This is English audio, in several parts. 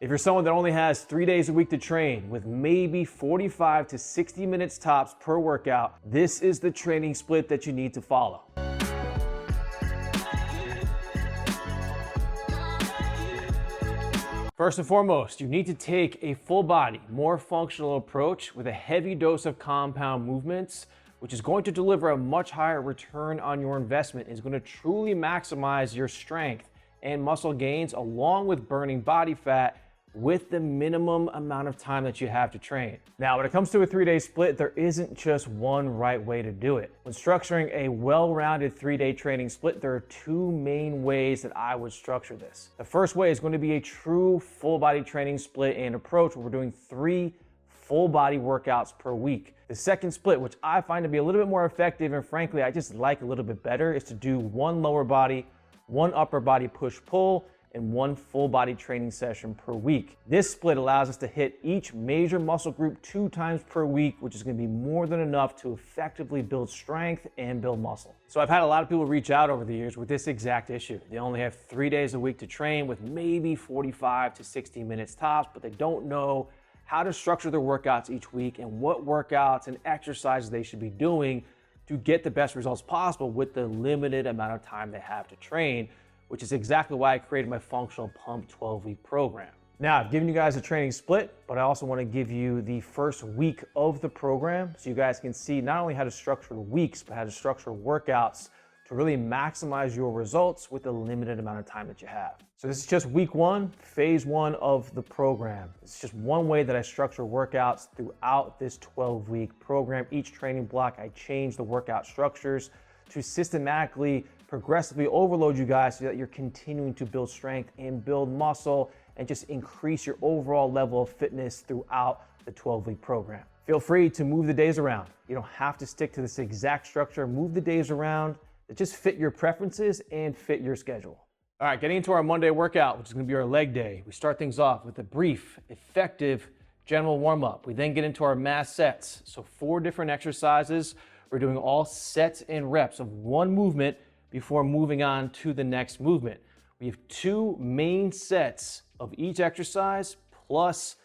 If you're someone that only has 3 days a week to train with maybe 45 to 60 minutes tops per workout, this is the training split that you need to follow. First and foremost, you need to take a full body, more functional approach with a heavy dose of compound movements, which is going to deliver a much higher return on your investment. It's going to truly maximize your strength and muscle gains along with burning body fat with the minimum amount of time that you have to train. Now, when it comes to a 3-day split, there isn't just one right way to do it. When structuring a well-rounded 3-day training split, there are two main ways that I would structure this. The first way is going to be a true full body training split and approach where we're doing 3 full body workouts per week. The second split, which I find to be a little bit more effective and frankly I just like a little bit better, is to do 1 lower body, 1 upper body push-pull, and 1 full body training session per week. This split allows us to hit each major muscle group 2 times per week, which is going to be more than enough to effectively build strength and build muscle. So I've had a lot of people reach out over the years with this exact issue. They only have 3 days a week to train with maybe 45 to 60 minutes tops, but they don't know how to structure their workouts each week and what workouts and exercises they should be doing to get the best results possible with the limited amount of time they have to train, which is exactly why I created my Functional Pump 12-week program. Now, I've given you guys a training split, but I also want to give you the first week of the program so you guys can see not only how to structure weeks, but how to structure workouts to really maximize your results with the limited amount of time that you have. So this is just week 1, phase 1 of the program. It's just one way that I structure workouts throughout this 12-week program. Each training block, I change the workout structures to systematically, progressively overload you guys so that you're continuing to build strength and build muscle and just increase your overall level of fitness throughout the 12-week program. Feel free to move the days around. You don't have to stick to this exact structure. Move the days around that just fit your preferences and fit your schedule. All right, getting into our Monday workout, which is going to be our leg day. We start things off with a brief, effective general warm-up. We then get into our mass sets. So 4 different exercises. We're doing all sets and reps of 1 movement before moving on to the next movement. We have 2 main sets of each exercise plus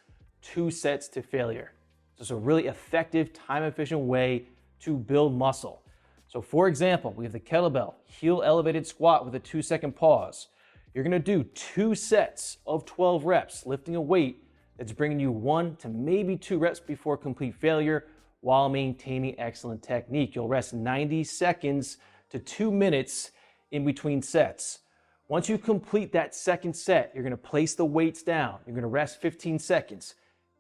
2 sets to failure. So it's a really effective, time-efficient way to build muscle. So for example, we have the kettlebell heel elevated squat with a 2-second pause. You're gonna do 2 sets of 12 reps, lifting a weight that's bringing you 1 to maybe 2 reps before complete failure while maintaining excellent technique. You'll rest 90 seconds to 2 minutes in between sets. Once you complete that second set, you're gonna place the weights down. You're gonna rest 15 seconds.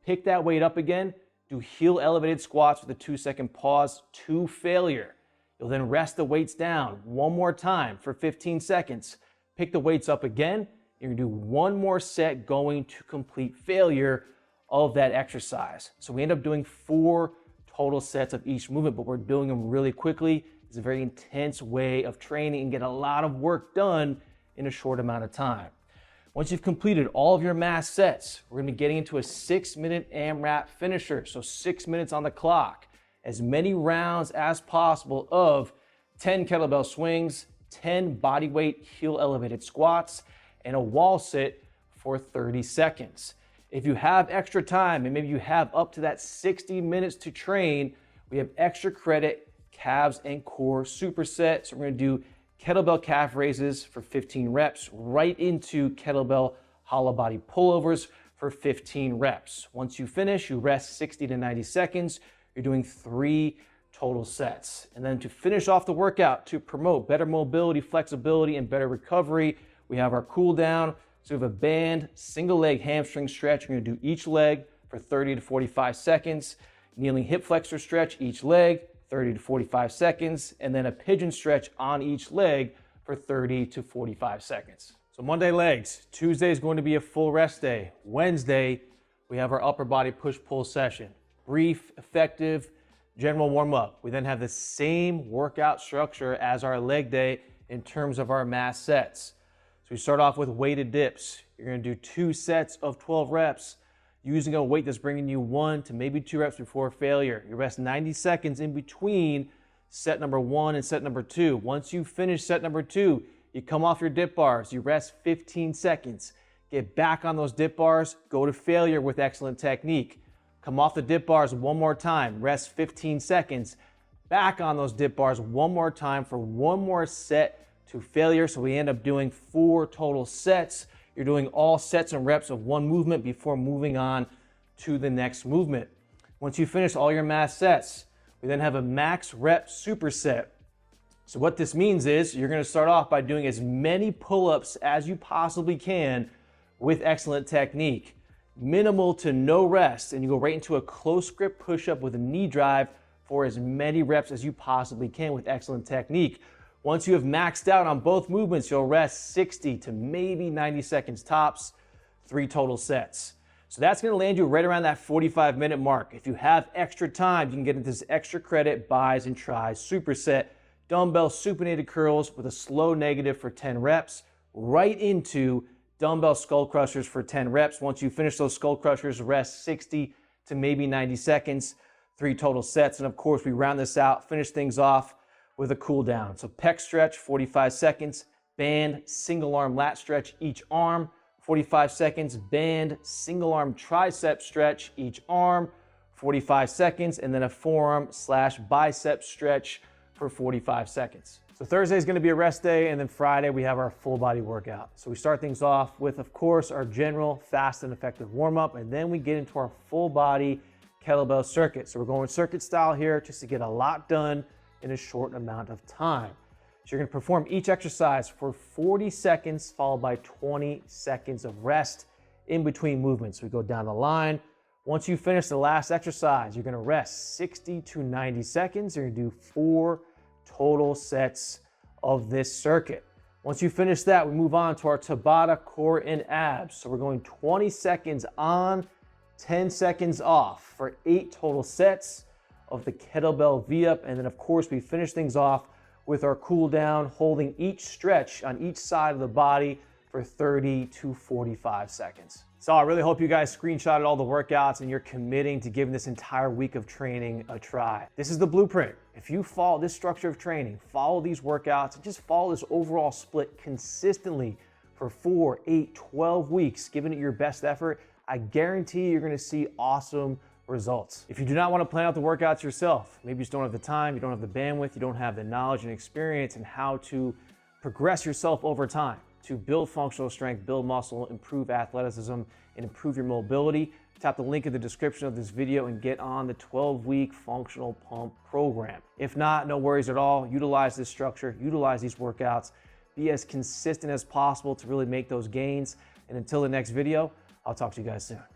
Pick that weight up again, do heel elevated squats with a 2-second pause to failure. You'll then rest the weights down 1 more time for 15 seconds. Pick the weights up again. You're gonna do 1 more set going to complete failure of that exercise. So we end up doing 4 total sets of each movement, but we're doing them really quickly. It's a very intense way of training and get a lot of work done in a short amount of time. Once you've completed all of your mass sets, we're gonna be getting into a 6-minute AMRAP finisher. So 6 minutes on the clock. As many rounds as possible of 10 kettlebell swings, 10 bodyweight heel elevated squats, and a wall sit for 30 seconds. If you have extra time and maybe you have up to that 60 minutes to train, we have extra credit calves and core superset. So we're gonna do kettlebell calf raises for 15 reps right into kettlebell hollow body pullovers for 15 reps. Once you finish, you rest 60 to 90 seconds. You're doing 3 total sets. And then to finish off the workout, to promote better mobility, flexibility, and better recovery, we have our cool down. So we have a band, single leg hamstring stretch. We're gonna do each leg for 30 to 45 seconds. Kneeling hip flexor stretch each leg, 30 to 45 seconds. And then a pigeon stretch on each leg for 30 to 45 seconds. So Monday legs, Tuesday is going to be a full rest day. Wednesday, we have our upper body push-pull session. Brief, effective, general warm-up. We then have the same workout structure as our leg day in terms of our mass sets. So we start off with weighted dips. You're gonna do 2 sets of 12 reps using a weight that's bringing you 1 to maybe 2 reps before failure. You rest 90 seconds in between set number 1 and set number 2. Once you finish set number 2, you come off your dip bars, you rest 15 seconds. get back on those dip bars, go to failure with excellent technique. Come off the dip bars one more time, rest 15 seconds, back on those dip bars one more time for one more set to failure. So we end up doing 4 total sets. You're doing all sets and reps of one movement before moving on to the next movement. Once you finish all your max sets, we then have a max rep superset. So what this means is you're gonna start off by doing as many pull-ups as you possibly can with excellent technique. Minimal to no rest, and you go right into a close grip push-up with a knee drive for as many reps as you possibly can with excellent technique. Once you have maxed out on both movements, you'll rest 60 to maybe 90 seconds tops, 3 total sets. So that's gonna land you right around that 45-minute mark. If you have extra time, you can get into this extra credit buys and tries superset, dumbbell supinated curls with a slow negative for 10 reps, right into dumbbell skull crushers for 10 reps. Once you finish those skull crushers, rest 60 to maybe 90 seconds, 3 total sets. And of course, we round this out, finish things off with a cool down. So pec stretch, 45 seconds, band, single arm lat stretch each arm, 45 seconds, band, single arm tricep stretch each arm, 45 seconds, and then a forearm / bicep stretch for 45 seconds. So Thursday is going to be a rest day, and then Friday we have our full body workout. So we start things off with, of course, our general fast and effective warm up, and then we get into our full body kettlebell circuit. So we're going circuit style here just to get a lot done in a short amount of time. So you're going to perform each exercise for 40 seconds followed by 20 seconds of rest in between movements. We go down the line. Once you finish the last exercise, you're going to rest 60 to 90 seconds. You're going to do 4 total sets of this circuit. Once you finish that, we move on to our Tabata core and abs. So we're going 20 seconds on, 10 seconds off for 8 total sets of the kettlebell V-up. And then of course we finish things off with our cool down, holding each stretch on each side of the body for 30 to 45 seconds. So I really hope you guys screenshotted all the workouts and you're committing to giving this entire week of training a try. This is the blueprint. If you follow this structure of training, follow these workouts, and just follow this overall split consistently for 4, 8, 12 weeks, giving it your best effort, I guarantee you're gonna see awesome results. If you do not want to plan out the workouts yourself, maybe you just don't have the time, you don't have the bandwidth, you don't have the knowledge and experience in how to progress yourself over time, to build functional strength, build muscle, improve athleticism, and improve your mobility, tap the link in the description of this video and get on the 12-week functional pump program. If not, no worries at all. Utilize this structure, utilize these workouts, be as consistent as possible to really make those gains. And until the next video, I'll talk to you guys soon.